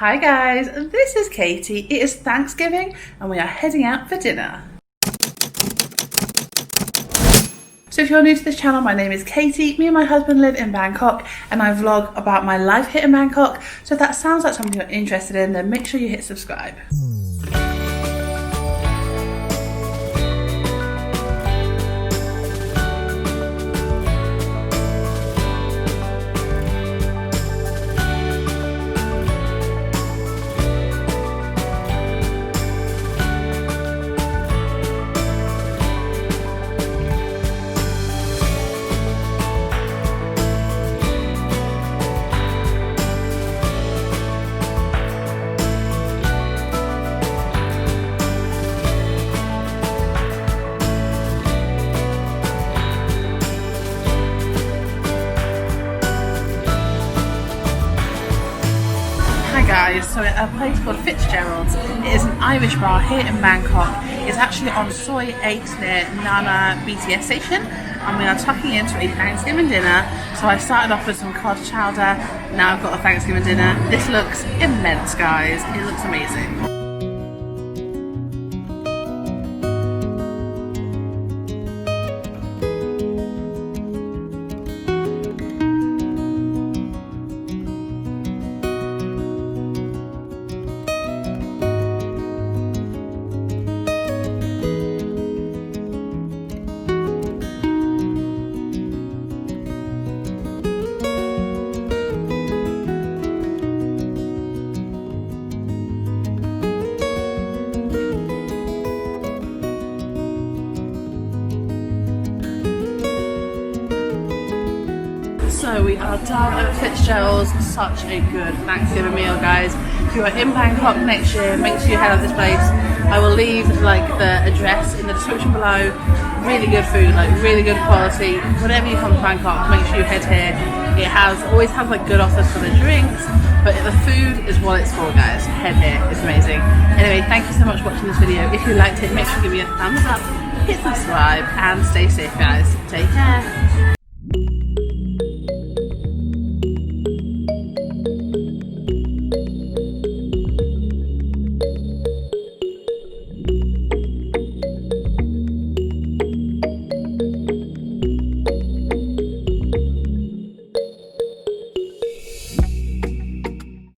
Hi guys, this is Katie. It is Thanksgiving and we are heading out for dinner. So if you're new to this channel, my name is Katie. Me and my husband live in Bangkok and I vlog about my life here in Bangkok. So if that sounds like something you're interested in, then make sure you hit subscribe. Guys, so at a place called Fitzgeralds. It is an Irish bar here in Bangkok. It's actually on Soi 8 near Nana BTS station, and we are tucking into a Thanksgiving dinner. So I started off with some cod chowder, now I've got a Thanksgiving dinner. This looks immense, guys. It looks amazing. So we are done at Fitzgeralds. Such a good Thanksgiving meal, guys. If you are in Bangkok next year, make sure you head out this place. I will leave like the address in the description below. Really good food, like really good quality. Whenever you come to Bangkok, make sure you head here. It always has like good offers for the drinks, but the food is what it's for, guys. Head here, it's amazing. Anyway, thank you so much for watching this video. If you liked it, make sure you give me a thumbs up, hit subscribe, and stay safe, guys. Take care.